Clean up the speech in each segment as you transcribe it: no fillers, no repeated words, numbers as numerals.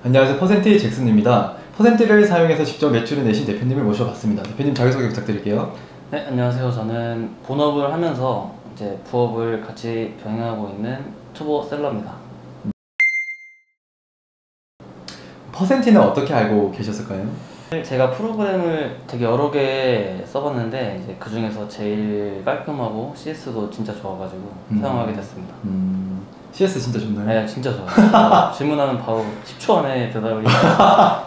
안녕하세요. 퍼센트의 잭슨입니다. 퍼센트를 사용해서 직접 매출을 내신 대표님을 모셔봤습니다. 대표님 자기소개 부탁드릴게요. 네, 안녕하세요. 저는 본업을 하면서 이제 부업을 같이 병행하고 있는 초보 셀러입니다. 퍼센트는 어떻게 알고 계셨을까요? 제가 프로그램을 되게 여러 개 써봤는데 이제 그 중에서 제일 깔끔하고 CS도 진짜 좋아가지고 사용하게 됐습니다. CS 진짜 좋나요? 네, 진짜 좋아요. 질문하면 바로 10초 안에 대답이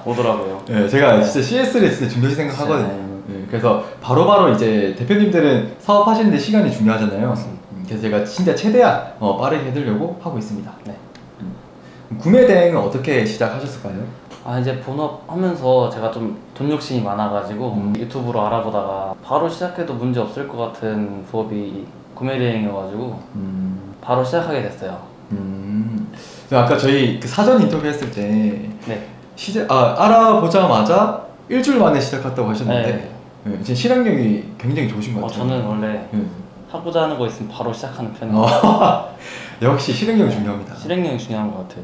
오더라고요. 네, 제가 진짜 CS를 진짜 중요시 생각하거든요. 네, 그래서 바로바로 이제 대표님들은 사업하시는데 시간이 중요하잖아요. 그래서 제가 진짜 최대한 빠르게 해드리려고 하고 있습니다. 네. 구매 대행은 어떻게 시작하셨을까요? 이제 본업 하면서 제가 좀 돈 욕심이 많아가지고 유튜브로 알아보다가 바로 시작해도 문제 없을 것 같은 부업이 구매 대행이어가지고 바로 시작하게 됐어요. 아까 저희 그 사전 인터뷰 했을 때 네. 알아보자마자 일주일 만에 시작했다고 하셨는데 네. 지금 실행력이 굉장히 좋으신 것 같아요. 저는 원래 하고자 하는 거 있으면 바로 시작하는 편이에요. 역시 실행력이 중요합니다. 실행력이 중요한 것 같아요.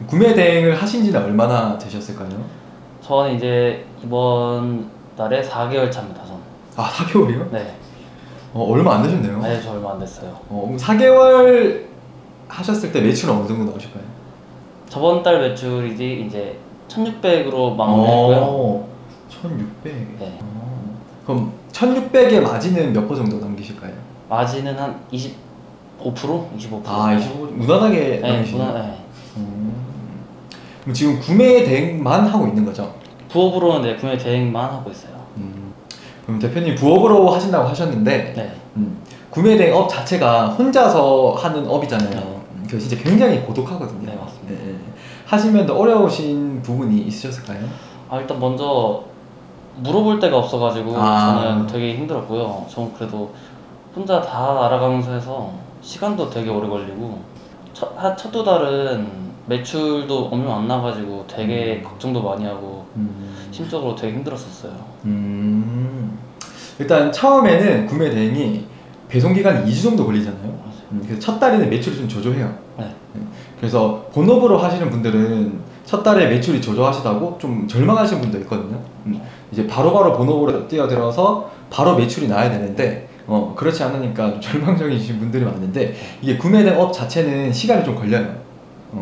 구매 대행을 하신 지는 얼마나 되셨을까요? 저는 이제 이번 달에 4개월 차입니다. 저는. 4개월이요? 네. 얼마 안 되셨네요. 네, 저 얼마 안 됐어요. 4개월 하셨을 때 매출은 어느 정도 나오실까요? 저번 달 매출이지 이제 1,600으로 마무리했고요. 1,600. 네. 그럼 1,600의 마진은 몇 % 정도 남기실까요? 마진은 한 25%? 25%. 25%. 무난하게 남기시네요. 네. 그럼 지금 구매 대행만 하고 있는 거죠? 부업으로는 네, 구매 대행만 하고 있어요. 그럼 대표님 부업으로 하신다고 하셨는데 네. 구매 대행 업 자체가 혼자서 하는 업이잖아요. 그래서 진짜 굉장히 고독하거든요. 네, 맞습니다. 네. 하시면 더 어려우신 부분이 있으셨을까요? 일단 먼저 물어볼 데가 없어가지고 저는 되게 힘들었고요. 저는 그래도 혼자 다 알아가면서 해서 시간도 되게 오래 걸리고 첫 두 달은 매출도 엄청 안 나가지고 되게 걱정도 많이 하고 심적으로 되게 힘들었었어요. 일단 처음에는 구매 대행이 배송 기간이 2주 정도 걸리잖아요. 그래서 첫 달에는 매출이 좀 저조해요. 네. 그래서 본업으로 하시는 분들은 첫 달에 매출이 저조하시다고 좀 절망하시는 분도 있거든요. 이제 바로바로 본업으로 뛰어들어서 바로 매출이 나야 되는데 그렇지 않으니까 좀 절망적이신 분들이 많은데 이게 구매 대행 업 자체는 시간이 좀 걸려요.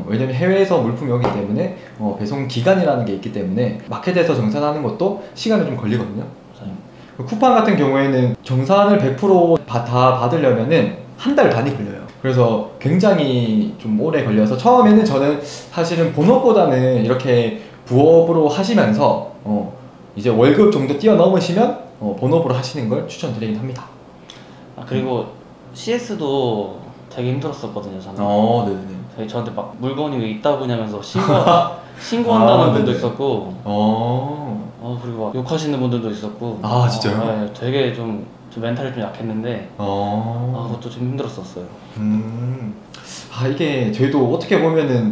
왜냐면 해외에서 물품이 오기 때문에 배송 기간이라는 게 있기 때문에 마켓에서 정산하는 것도 시간이 좀 걸리거든요. 쿠팡 같은 경우에는 정산을 100%다 받으려면은 한 달 반이 걸려요. 그래서 굉장히 좀 오래 걸려서 처음에는 저는 사실은 본업보다는 이렇게 부업으로 하시면서 이제 월급 정도 뛰어넘으시면 본업으로 하시는 걸 추천드리긴 합니다. 그리고 CS도 되게 힘들었었거든요. 저는. 네네. 저한테 막 물건이 왜 있다 보냐면서 신고한다는 분도 있었고 그리고 막 욕하시는 분들도 있었고 진짜요? 네, 되게 좀 멘탈이 좀 약했는데 그것도 좀 힘들었었어요. 이게 저희도 어떻게 보면은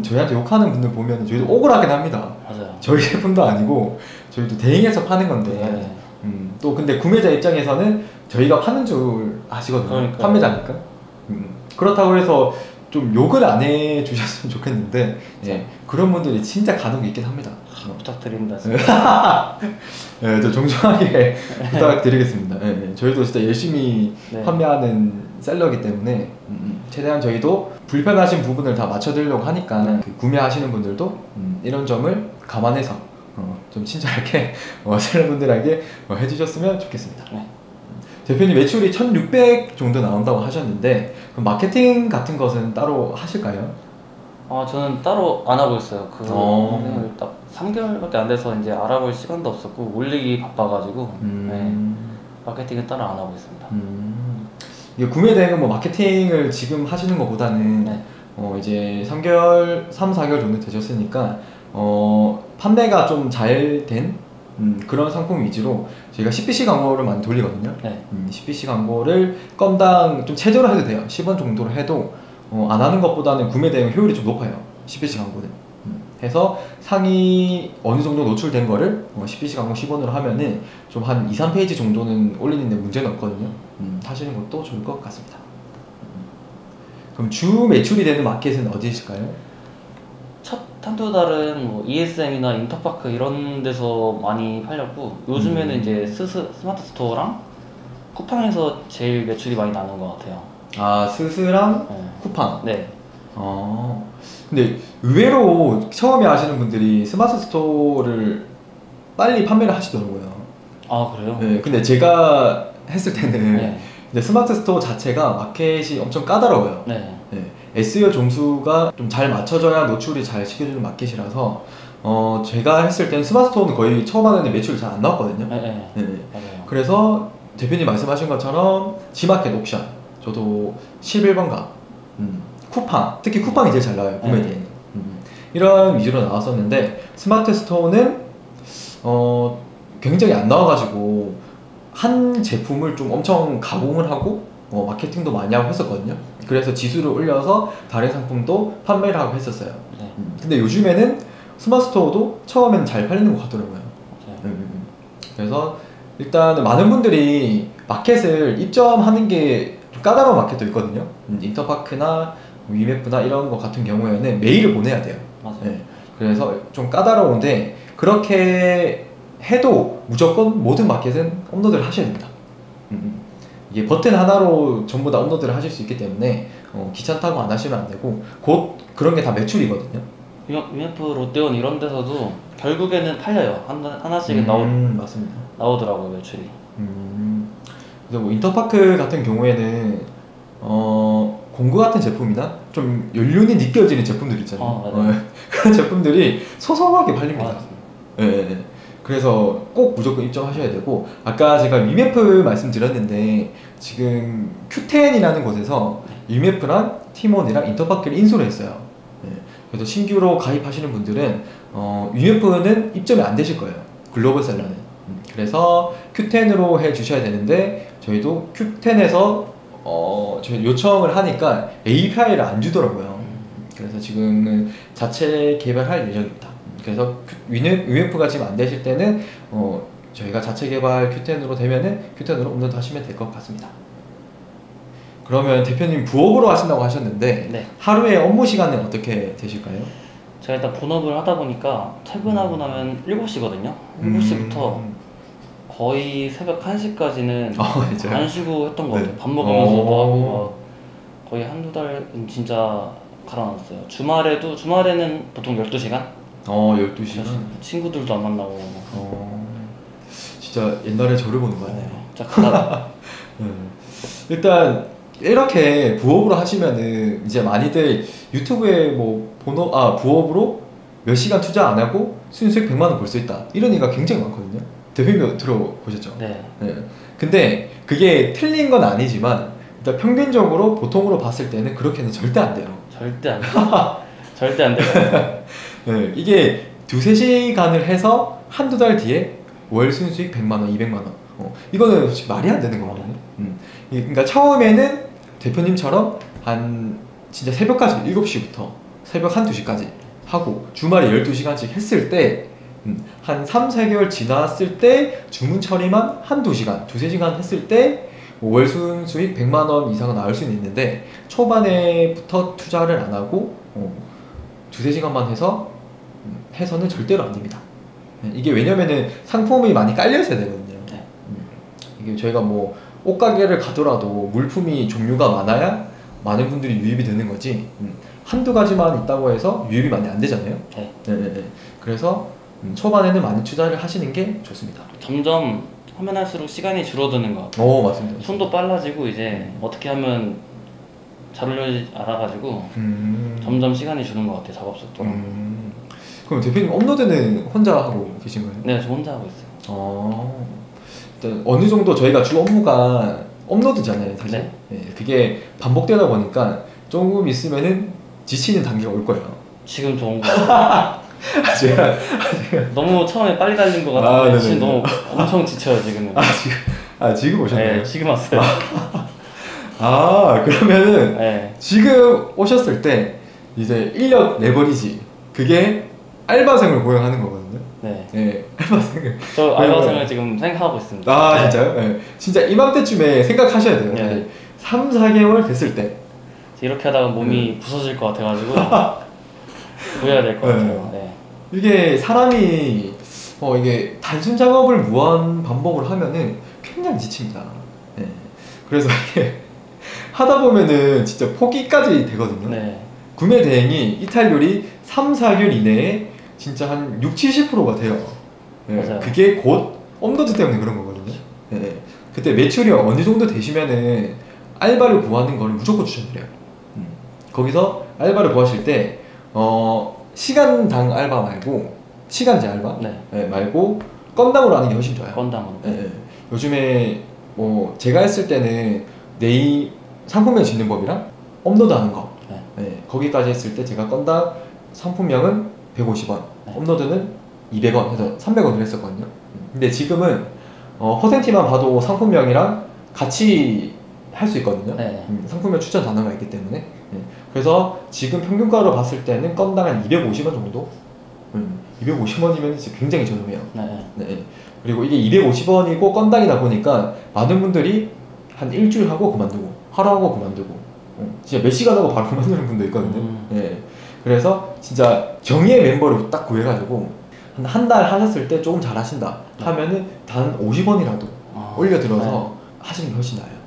저희한테 욕하는 분들 보면 저희도 억울하긴 합니다. 맞아요. 저희 제품도 아니고 저희도 대행해서 파는 건데 또 근데 구매자 입장에서는 저희가 파는 줄 아시거든요. 그러니까요. 판매자니까. 그렇다고 해서 좀 욕을 안 해주셨으면 좋겠는데 그런 분들이 진짜 간혹 있긴 합니다. 부탁드립니다. 좀 정중하게 부탁드리겠습니다. 저희도 진짜 열심히 판매하는 셀러이기 때문에 최대한 저희도 불편하신 부분을 다 맞춰드리려고 하니까 구매하시는 분들도 이런 점을 감안해서 좀 친절하게 셀러분들에게 해주셨으면 좋겠습니다. 대표님 매출이 1,600 정도 나온다고 하셨는데 그럼 마케팅 같은 것은 따로 하실까요? 저는 따로 안 하고 있어요. 딱 3개월밖에 안 돼서 이제 알아볼 시간도 없었고 올리기 바빠가지고 마케팅은 따로 안 하고 있습니다. 이게 구매 대행은 뭐 마케팅을 지금 하시는 것보다는 이제 3개월, 4개월 정도 되셨으니까 판매가 좀 잘 된 그런 상품 위주로 저희가 CPC 광고를 많이 돌리거든요. CPC 광고를 건당 좀 최저로 해도 돼요. 10원 정도로 해도 안 하는 것보다는 구매 대행 효율이 좀 높아요. CPC 광고는. 해서 상위 어느 정도 노출된 거를 CPC 광고 10원으로 하면은 좀 한 2, 3페이지 정도는 올리는데 문제는 없거든요. 하시는 것도 좋을 것 같습니다. 그럼 주 매출이 되는 마켓은 어디실까요? 한두 달은 뭐 ESM이나 인터파크 이런 데서 많이 팔렸고 요즘에는 이제 스마트 스토어랑 쿠팡에서 제일 매출이 많이 나는 것 같아요. 아, 스스랑 네. 쿠팡. 네. 근데 의외로 처음에 하시는 분들이 스마트 스토어를 빨리 판매를 하시더라고요. 아, 그래요? 네, 근데 제가 했을 때는 네. 이제 스마트 스토어 자체가 마켓이 엄청 까다로워요. 네. 네, SEO 점수가 좀 잘 맞춰져야 노출이 잘 시켜주는 마켓이라서 제가 했을 때는 스마트 스토어는 거의 처음 하는데 매출이 잘 안 나왔거든요. 네. 네. 맞아요. 그래서 대표님 말씀하신 것처럼 G마켓 옵션 저도 11번가 쿠팡, 특히 쿠팡이 제일 잘 나와요, 구매대행이. 이런 위주로 나왔었는데 스마트 스토어는 굉장히 안 나와가지고 한 제품을 좀 엄청 가공을 하고 마케팅도 많이 하고 했었거든요. 그래서 지수를 올려서 다른 상품도 판매를 하고 했었어요. 네. 근데 요즘에는 스마트 스토어도 처음에는 잘 팔리는 것 같더라고요. 맞아요. 그래서 일단 많은 분들이 마켓을 입점하는 게 좀 까다로운 마켓도 있거든요. 인터파크나 위메프나 이런 거 같은 경우에는 메일을 보내야 돼요. 맞아요. 네. 그래서 좀 까다로운데 그렇게 해도 무조건 모든 마켓은 업로드를 하셔야 됩니다. 이게 버튼 하나로 전부 다 업로드를 하실 수 있기 때문에 귀찮다고 안 하시면 안 되고 곧 그런 게 다 매출이거든요. 위메프, 롯데온 이런 데서도 결국에는 팔려요. 하나씩은 맞습니다. 나오더라고요, 매출이. 그래서 뭐 인터파크 같은 경우에는 공구 같은 제품이나 좀 연륜이 느껴지는 제품들 있잖아요. 맞아요. 그런 제품들이 소소하게 팔립니다. 맞습니다. 그래서 꼭 무조건 입점하셔야 되고 아까 제가 위메프 말씀드렸는데 지금 Q10이라는 곳에서 위메프랑 티몬이랑 인터파크를 인수를 했어요. 그래서 신규로 가입하시는 분들은 위메프는 입점이 안 되실 거예요. 글로벌 셀러는. 그래서 Q10으로 해 주셔야 되는데 저희도 Q10에서 저희 요청을 하니까 API를 안 주더라고요. 그래서 지금은 자체 개발할 예정입니다. 그래서 UMF가 지금 안 되실 때는 저희가 자체 개발 Q10으로 되면은 Q10으로 업로드 하시면 될 것 같습니다. 그러면 대표님 부업으로 하신다고 하셨는데 네. 하루에 업무 시간은 어떻게 되실까요? 제가 일단 본업을 하다 보니까 퇴근하고 나면 7시거든요. 7시부터 거의 새벽 1시까지는 안 쉬고 했던 것 같아요. 밥 먹으면서 뭐 하고 막 거의 한두 달은 진짜 갈아놨어요. 주말에는 보통 12시간? 12시간? 친구들도 안 만나고 진짜 옛날에 저를 보는 거 같네요. 진짜 일단 이렇게 부업으로 하시면은 이제 많이들 유튜브에 뭐 부업으로 몇 시간 투자 안 하고 순수익 100만 원 벌 수 있다 이런 얘기가 굉장히 많거든요. 대표님 들어보셨죠? 네. 근데 그게 틀린 건 아니지만 일단 평균적으로 보통으로 봤을 때는 그렇게는 절대 안 돼요. 절대 안 돼요. 절대 안 돼요. 네, 이게 2-3시간을 해서 한두 달 뒤에 월 순수익 100만 원, 200만 원. 이거는 솔직히 말이 안 되는 거거든요. 그러니까 처음에는 대표님처럼 한 진짜 새벽까지 7시부터 새벽 1-2시까지 하고 주말에 12시간씩 했을 때 한 3-4개월 지났을 때 주문 처리만 1-2시간, 2-3시간 했을 때 월 순수익 100만 원 이상은 나올 수는 있는데 초반에부터 투자를 안 하고 2-3시간만 해서는 절대로 안 됩니다. 이게 왜냐면은 상품이 많이 깔려 있어야 되거든요. 이게 저희가 뭐 옷가게를 가더라도 물품이 종류가 많아야 많은 분들이 유입이 되는 거지 한두 가지만 있다고 해서 유입이 많이 안 되잖아요. 그래서 초반에는 많이 투자를 하시는 게 좋습니다. 점점 하면 할수록 시간이 줄어드는 것 같아요. 맞습니다. 손도 빨라지고 이제 어떻게 하면 잘 올려지 알아가지고 점점 시간이 주는 것 같아요. 작업 속도랑. 그럼 대표님 업로드는 혼자 하고 계신 거예요? 네, 저 혼자 하고 있어요. 일단 어느 정도 저희가 주 업무가 업로드잖아요, 사실. 네. 그게 반복되다 보니까 조금 있으면은 지치는 단계가 올 거예요. 지금 좋은 거 같아요. 제가 너무 처음에 빨리 달린 것 같은데 지금 너무 엄청 지쳐요 지금은. 지금 오셨나요? 네, 지금 왔어요. 그러면은 지금 오셨을 때 이제 인력 레버리지 그게 알바생을 고용하는 거거든요. 네, 알바생을. 저 알바생을 지금 생각하고 있습니다. 진짜요? 네. 진짜 이맘때쯤에 생각하셔야 돼요. 네. 3-4개월 됐을 때 이렇게 하다가 몸이 부서질 것 같아가지고 구해야 될 것 같아요. 네. 이게 사람이 이게 단순 작업을 무한 반복을 하면은 굉장히 지칩니다. 네. 그래서 이게 하다 보면은 진짜 포기까지 되거든요. 네. 구매 대행이 이탈률이 3, 4개월 이내에 진짜 한 6, 70%가 돼요. 네. 맞아요. 그게 곧 업로드 때문에 그런 거거든요. 네. 그때 매출이 어느 정도 되시면은 알바를 구하는 걸 무조건 추천드려요. 거기서 알바를 구하실 때 시간당 알바 말고 시간제 알바 말고 건당으로 하는 게 훨씬 좋아요. 건당으로. 요즘에 뭐 제가 했을 때는 상품명 짓는 법이랑 업로드하는 거 거기까지 했을 때 제가 건당 상품명은 150원, 업로드는 200원 해서 300원을 했었거든요. 근데 지금은 퍼센티만 봐도 상품명이랑 같이 할 수 있거든요. 상품명 추천 단어가 있기 때문에. 그래서 지금 평균가로 봤을 때는 건당 한 250원 정도? 250원이면 진짜 굉장히 저렴해요. 그리고 이게 250원이고 건당이다 보니까 많은 분들이 한 일주일 하고 그만두고 하루 하고 그만두고 진짜 몇 시간 하고 바로 그만두는 분도 있거든요. 그래서 진짜 정의의 멤버를 딱 구해가지고 한 달 하셨을 때 조금 잘하신다 하면은 단 50원이라도 올려들어서 하시는 게 훨씬 나아요.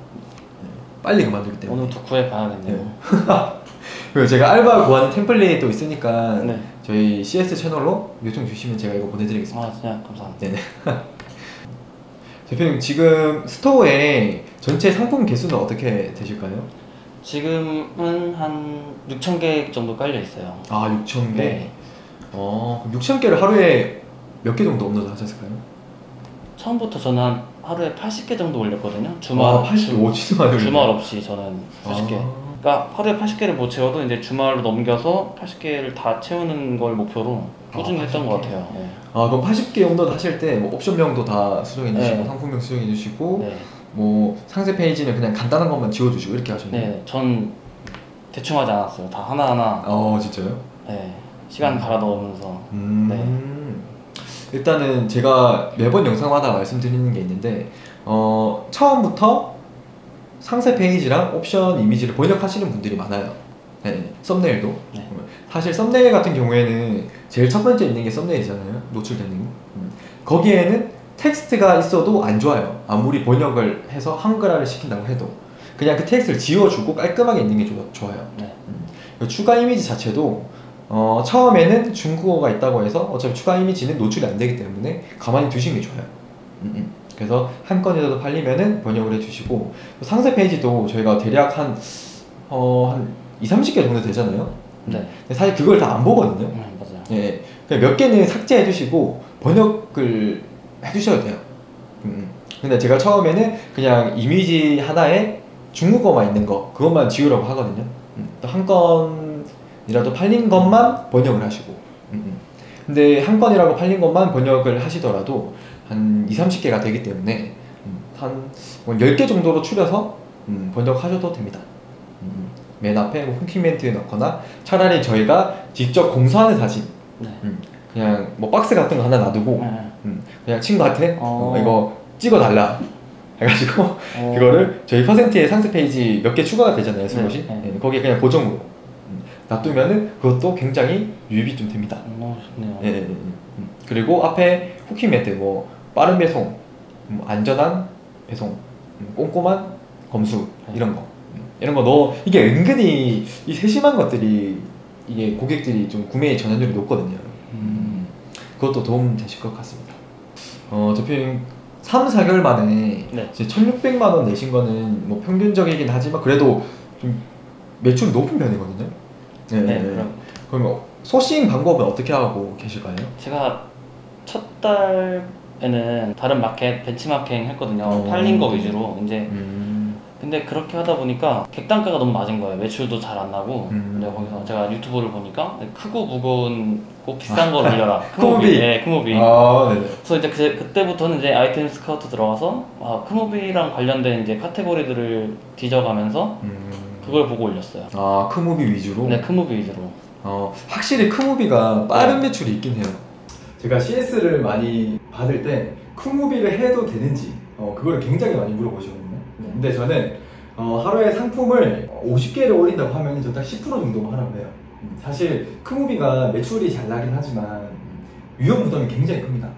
빨리 그만두기 때문에. 오늘부터 구해봐야겠네요. 그리고 제가 알바 구하는 템플릿도 있으니까 저희 CS 채널로 요청 주시면 제가 이거 보내드리겠습니다. 진짜 감사합니다. 네네. 대표님 지금 스토어에 전체 상품 개수는 어떻게 되실까요? 지금은 한 6,000개 정도 깔려 있어요. 6,000개? 네. 그럼 6,000개를 하루에 몇 개 정도 업로드 하셨을까요? 처음부터 저는 하루에 80개 정도 올렸거든요. 주말 80개? 주말 없이 저는 80개. 그러니까 하루에 80개를 못 채워도 이제 주말로 넘겨서 80개를 다 채우는 걸 목표로 꾸준히 했던 것 같아요. 그럼 80개 업로드 하실 때 뭐 옵션명도 다 수정해 주시고 상품명 수정해 주시고 뭐 상세 페이지는 그냥 간단한 것만 지워주시고 이렇게 하셨나요? 전 대충 하지 않았어요. 다 하나하나. 진짜요? 시간 갈아 넣으면서. 일단은 제가 매번 영상마다 말씀드리는 게 있는데 처음부터 상세 페이지랑 옵션 이미지를 번역하시는 분들이 많아요. 썸네일도. 사실 썸네일 같은 경우에는 제일 첫 번째 있는 게 썸네일이잖아요. 노출되는 거. 거기에는 텍스트가 있어도 안 좋아요. 아무리 번역을 해서 한글화를 시킨다고 해도 그냥 그 텍스트를 지워주고 깔끔하게 있는 게 좋아요. 추가 이미지 자체도 처음에는 중국어가 있다고 해서 어차피 추가 이미지는 노출이 안 되기 때문에 가만히 두시는 게 좋아요. 그래서 한 건이라도 팔리면은 번역을 해주시고 상세 페이지도 저희가 대략 한 2, 30개 정도 되잖아요. 근데 사실 그걸 다 안 보거든요. 맞아요. 그냥 몇 개는 삭제해 주시고 번역을 해주셔야 돼요. 근데 제가 처음에는 그냥 이미지 하나에 중국어만 있는 거 그것만 지우라고 하거든요. 또 한 건이라도 팔린 것만 번역을 하시고 근데 한 건이라고 팔린 것만 번역을 하시더라도 한 2, 30개가 되기 때문에 한 10개 정도로 추려서 번역하셔도 됩니다. 맨 앞에 뭐 후킹 멘트 넣거나 차라리 저희가 직접 공수하는 사진 그냥 뭐 박스 같은 거 하나 놔두고 그냥 친구한테 이거 찍어달라 해가지고 그거를 저희 퍼센트의 상세 페이지 몇 개 추가가 되잖아요. 슬롯이 거기에 그냥 고정으로 놔두면은 그것도 굉장히 유입이 좀 됩니다. 좋네요. 그리고 앞에 후킹 멘트 뭐 빠른 배송, 안전한 배송, 꼼꼼한 검수 이런 거 이게 은근히 이 세심한 것들이 이게 고객들이 좀 구매 전환율이 높거든요. 그것도 도움 되실 것 같습니다. 대표님 3, 4개월 만에 1,600만 원 내신 거는 뭐 평균적이긴 하지만 그래도 좀 매출이 높은 편이거든요. 그럼 소싱 방법은 어떻게 하고 계실까요? 제가 첫 달에는 다른 마켓 벤치마킹 했거든요. 팔린 거 위주로 이제. 근데 그렇게 하다 보니까 객단가가 너무 낮은 거예요. 매출도 잘 안 나고. 근데 거기서 제가 유튜브를 보니까 크고 무거운 꼭 비싼 걸 올려라. 크모비. 크모비. 그래서 이제 그때부터는 이제 아이템 스카우트 들어가서 크모비랑 관련된 이제 카테고리들을 뒤져가면서 그걸 보고 올렸어요. 크모비 위주로? 네, 크모비 위주로. 확실히 크모비가 빠른 매출이 있긴 해요. 제가 CS를 많이 받을 때 크모비를 해도 되는지 그거를 굉장히 많이 물어보시거든요. 근데 저는 하루에 상품을 50개를 올린다고 하면 저딱 10% 정도만 하라고 해요. 사실 크무비가 매출이 잘 나긴 하지만 위험 부담이 굉장히 큽니다.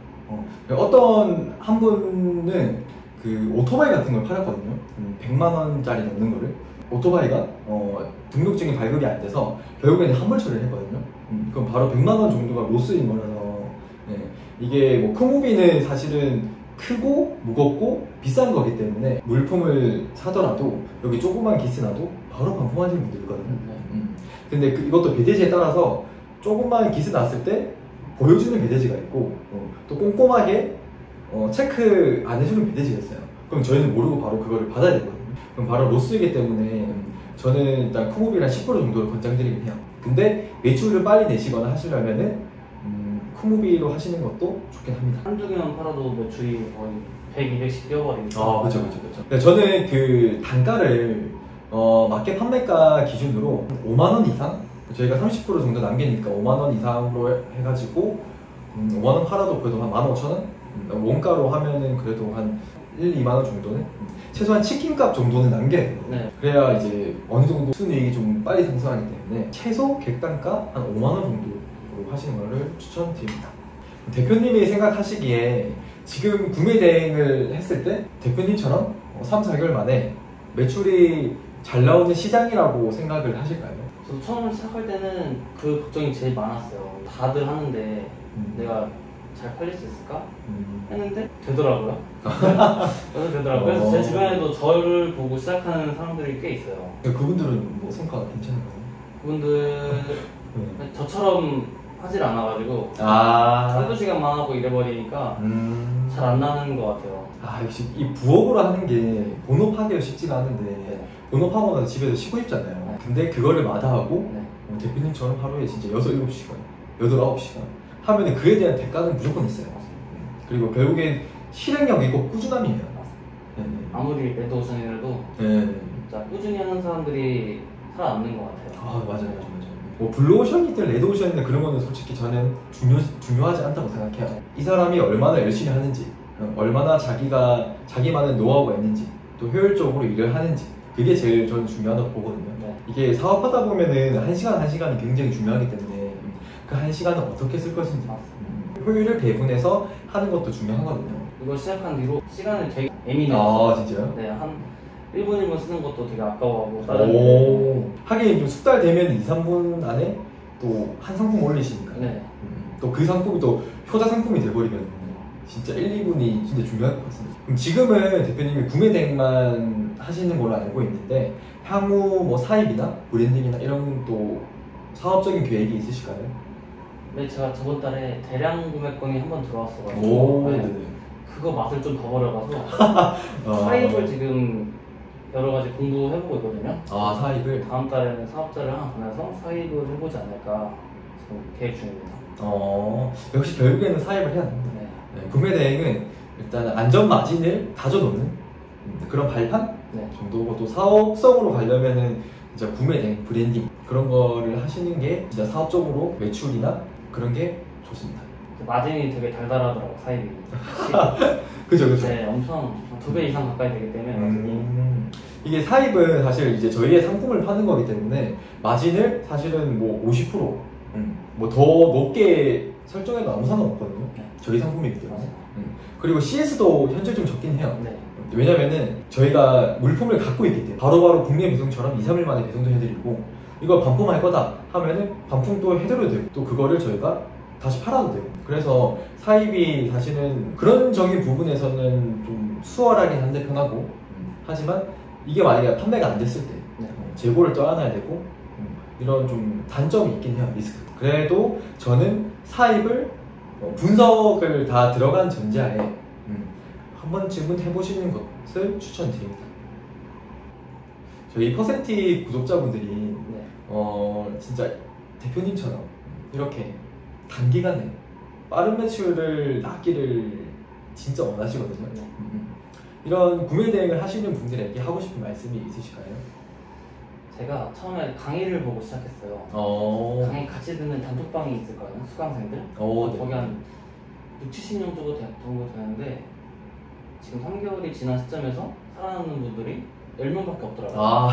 어떤 한 분은 그 오토바이 같은 걸 팔았거든요. 100만 원짜리 넘는 거를. 오토바이가 등록증이 발급이 안 돼서 결국에는 환불 처리를 했거든요. 그럼 바로 100만 원 정도가 로스인 거라서 이게 뭐 크무비는 사실은 크고 무겁고 비싼 거기 때문에 물품을 사더라도 여기 조그만 기스나도 바로 반품하시는 분들 있거든요. 근데 이것도 배대지에 따라서 조그만 기스 났을 때 보여주는 배대지가 있고 또 꼼꼼하게 체크 안 해주는 배대지가 있어요. 그럼 저희는 모르고 바로 그거를 받아야 되거든요. 그럼 바로 로스이기 때문에 저는 일단 크무비랑 10% 정도를 권장드리긴 해요. 근데 매출을 빨리 내시거나 하시려면은 크무비로 하시는 것도 좋긴 합니다. 한두 개만 팔아도 매출이 거의 100, 200씩 뛰어버리니까. 아, 그렇죠. 저는 그 단가를 마켓 판매가 기준으로 5만 원 이상? 저희가 30% 정도 남기니까 5만 원 이상으로 해가지고 5만 원 팔아도 그래도 한 15,000원? 원가로 하면은 그래도 한 1, 2만 원 정도는? 최소한 치킨값 정도는 남겨야 돼요. 네. 그래야 이제 어느 정도 순이익이 좀 빨리 상승하기 때문에 최소 객단가 한 5만 원 정도로 하시는 거를 추천드립니다. 대표님이 생각하시기에 지금 구매 대행을 했을 때 대표님처럼 3, 4개월 만에 매출이 잘 나오는 시장이라고 생각을 하실까요? 저도 처음 시작할 때는 그 걱정이 제일 많았어요. 다들 하는데 내가 잘 팔릴 수 있을까? 했는데 되더라고요. 그래서 제 주변에도 저를 보고 시작하는 사람들이 꽤 있어요. 그분들은 뭐 성과가 괜찮은가요? 그분들 저처럼 하질 않아가지고 한두 시간만 하고 이래버리니까 잘 안 나는 것 같아요. 역시 이 부업으로 하는 게 본업하기가 쉽지가 않은데 본업하고 나서 집에서 쉬고 싶잖아요. 근데 그거를 마다하고 대표님처럼 하루에 진짜 6, 7시간, 8, 9시간 하면 그에 대한 대가는 무조건 있어요. 그리고 결국엔 실행력이고 꾸준함이에요. 아무리 레드오션이라도 진짜 꾸준히 하는 사람들이 살아남는 것 같아요. 맞아요. 뭐 블루오션이든 레드오션이든 그런 거는 솔직히 저는 중요하지 않다고 생각해요. 이 사람이 얼마나 열심히 하는지, 얼마나 자기만의 노하우가 있는지, 또 효율적으로 일을 하는지, 그게 제일 저는 중요하다고 보거든요. 이게 사업하다 보면은 한 시간이 굉장히 중요하기 때문에 그 한 시간을 어떻게 쓸 것인지, 효율을 배분해서 하는 것도 중요하거든요. 이거 시작한 뒤로 시간을 되게 예민해요. 진짜요? 네, 한 1분 1분 쓰는 것도 되게 아까워하고 다른 하긴 좀 숙달 되면 2, 3분 안에 또 한 상품 올리시니까 또 그 상품이 또 효자 상품이 돼버리면 진짜 1, 2분이 진짜 중요할 것 같습니다. 그럼 지금은 대표님이 구매 대행만 하시는 걸로 알고 있는데 향후 뭐 사입이나 브랜딩이나 이런 또 사업적인 계획이 있으실까요? 네, 제가 저번 달에 대량 구매권이 한 번 들어왔어가지고 그거 맛을 좀 더 버려가서 사입을 지금 여러 가지 공부해보고 있거든요. 사입을? 다음 달에는 사업자를 하나 보내서 사입을 해보지 않을까 지금 계획 중입니다. 역시 결국에는 사입을 해야 됩니다. 구매 대행은 일단 안전 마진을 다져놓는 그런 발판 정도고, 또 사업성으로 가려면은 진짜 구매 대행, 브랜딩 그런 거를 하시는 게 진짜 사업적으로 매출이나 그런 게 좋습니다. 마진이 되게 달달하더라고, 사입이. 그죠. 네, 엄청 2배 이상 가까이 되기 때문에 마진이. 이게 사입은 사실 이제 저희의 상품을 파는 거기 때문에 마진을 사실은 뭐 50%, 뭐 더 높게 설정해도 아무 상관없거든요. 저희 상품이기 때문에. 그리고 CS도 현재 좀 적긴 해요. 왜냐면은 저희가 물품을 갖고 있기 때문에 바로바로 국내 배송처럼 2, 3일 만에 배송도 해드리고, 이거 반품할 거다 하면은 반품도 해드려도 되고, 또 그거를 저희가 다시 팔아도 되고. 그래서 사입이 사실은 그런적인 부분에서는 좀 수월하긴 한데 편하고, 하지만 이게 만약에 판매가 안 됐을 때 재고를 떠안아야 되고, 이런 좀 단점이 있긴 해요, 리스크. 그래도 저는 사입을 분석을 다 들어간 전제하에 한 번쯤은 해보시는 것을 추천드립니다. 저희 퍼센티 구독자분들이 진짜 대표님처럼 이렇게 단기간에 빠른 매출을 낳기를 진짜 원하시거든요. 이런 구매 대행을 하시는 분들에게 하고 싶은 말씀이 있으실까요? 제가 처음에 강의를 보고 시작했어요. 강의 같이 듣는 단톡방이 있을거든요, 수강생들. 거기 한 6, 70명 정도 되는데 지금 3개월이 지난 시점에서 살아남는 분들이 10명밖에 없더라고요.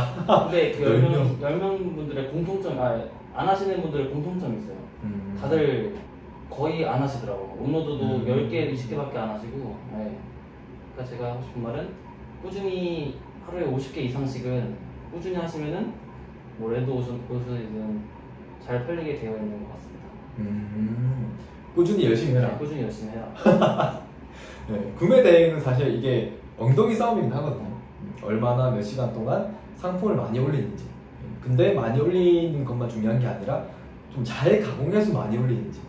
근데 그 10명 분들의 공통점, 안 하시는 분들의 공통점이 있어요. 다들 거의 안 하시더라고요. 업로드도 10개, 20개밖에 안 하시고. 네. 그러니까 제가 하고 싶은 말은 꾸준히 하루에 50개 이상씩은 꾸준히 하시면은 뭐 레드 옷이든 잘 팔리게 되어 있는 것 같습니다. 꾸준히 열심히 해라. 네, 꾸준히 열심히 해라. 네, 구매 대행은 사실 이게 엉덩이 싸움이긴 하거든요. 얼마나 몇 시간 동안 상품을 많이 올리는지. 근데 많이 올리는 것만 중요한 게 아니라 좀 잘 가공해서 많이 올리는지.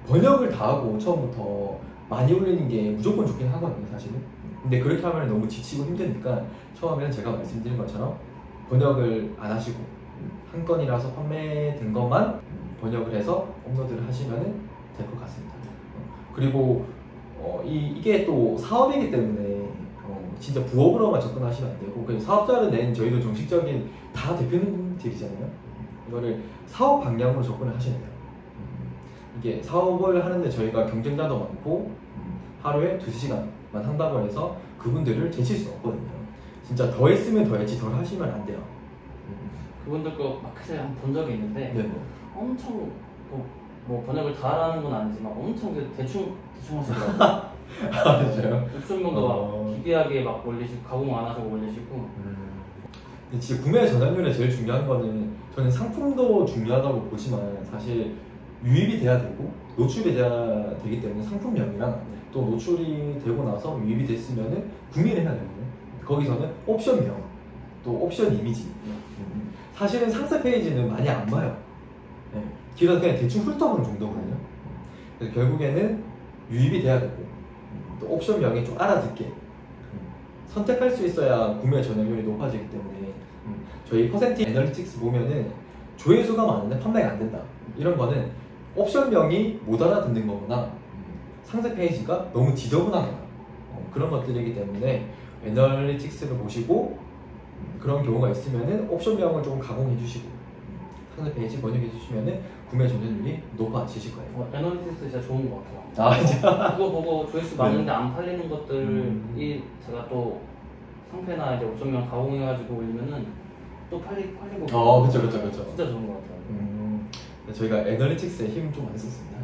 번역을 다 하고 처음부터 많이 올리는 게 무조건 좋긴 하거든요, 사실은. 근데 그렇게 하면 너무 지치고 힘드니까 처음에는 제가 말씀드린 것처럼 번역을 안 하시고 한 건이라서 판매된 것만 번역을 해서 업로드를 하시면 될 것 같습니다. 그리고 이게 또 사업이기 때문에 진짜 부업으로만 접근하시면 안 되고, 그 사업자를 낸 저희도 정식적인 다 대표님들이잖아요. 이거를 사업 방향으로 접근을 하셔야 돼요. 이게 사업을 하는데 저희가 경쟁자도 많고 하루에 2-3시간만 한다고 해서 그분들을 제칠 수 없거든요. 진짜 더 했으면 더 했지 덜 하시면 안 돼요. 그분들 거 마켓을 한번 본 적이 있는데 네. 엄청 뭐 번역을 다 하라는 건 아니지만 엄청 대충 하시더라고요. 아, 진짜요? 옵션명도 막 기괴하게 막 올리시고 가공 안 하시고 올리시고. 근데 진짜 구매 전환율에 제일 중요한 거는, 저는 상품도 중요하다고 보지만 사실 유입이 돼야 되고 노출이 돼야 되기 때문에 상품명이랑 또 노출이 되고 나서 유입이 됐으면은 구매를 해야 되거든요. 거기서는 옵션명, 또 옵션 이미지. 사실은 상세 페이지는 많이 안 봐요. 네. 길어서 그냥 대충 훑어보는 정도거든요. 그래서 결국에는 유입이 돼야 되고 또 옵션명이 좀 알아듣게 선택할 수 있어야 구매 전환율이 높아지기 때문에 저희 퍼센티 애널리틱스 보면은 조회수가 많은데 판매가 안 된다, 이런 거는 옵션명이 못 알아듣는 거거나 상세 페이지가 너무 지저분하거나 그런 것들이기 때문에 애널리틱스를 보시고 그런 경우가 있으면은 옵션명을 조금 가공해 주시고 상세 페이지 번역해 주시면은 구매 전환율이 높아지실 거예요. 애널리틱스 진짜 좋은 것 같아요. 아, 진짜? 그거 보고 조회수 많은데 안 팔리는 것들이 제가 또 상패나 이제 옵션명 가공해가지고 올리면은 또 팔리고. 그쵸. 진짜 좋은 것 같아요. 저희가 애널리틱스에 힘 좀 많이 썼습니다.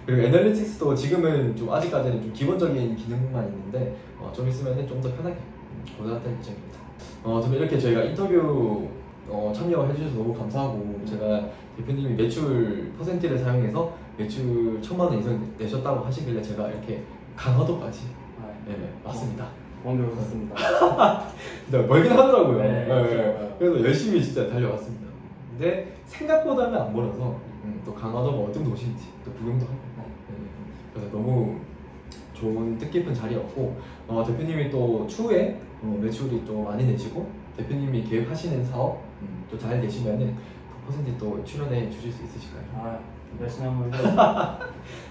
그리고 애널리틱스도 지금은 좀 아직까지는 좀 기본적인 기능만 있는데 좀 있으면 좀 더 편하게 고려할 예정입니다. 좀 이렇게 저희가 인터뷰 참여해 주셔서 너무 감사하고, 제가 대표님이 매출 퍼센트를 사용해서 매출 1,000만 원 이상 내셨다고 하시길래 제가 이렇게 강화도까지 왔습니다. 먼 길 오셨습니다. 진짜 멀긴 하더라고요. 네. 그래서 열심히 진짜 달려왔습니다. 근데 생각보다는 안 멀어서 또 강화도가 어떤 도시인지 또 구경도 하고 그래서 너무 좋은 뜻깊은 자리였고, 대표님이 또 추후에 매출이 좀 많이 내시고 대표님이 계획하시는 사업 또 잘 되시면은 퍼센트 또 출연해 주실 수 있으실까요? 열심히 한번 해요.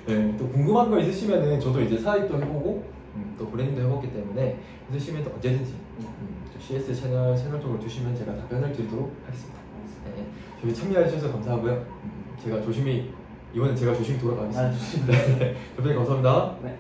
네, 또 궁금한 거 있으시면은 저도 이제 사입도 해보고 또 브랜딩도 해봤기 때문에 있으시면 또 언제든지 CS 채널 쪽으로 주시면 제가 답변을 드리도록 하겠습니다. 네, 저희 참여해 주셔서 감사하고요. 제가 조심히 이번엔 제가 조심히 돌아가겠습니다. 좋습니다. 네, 대표님 감사합니다. 네.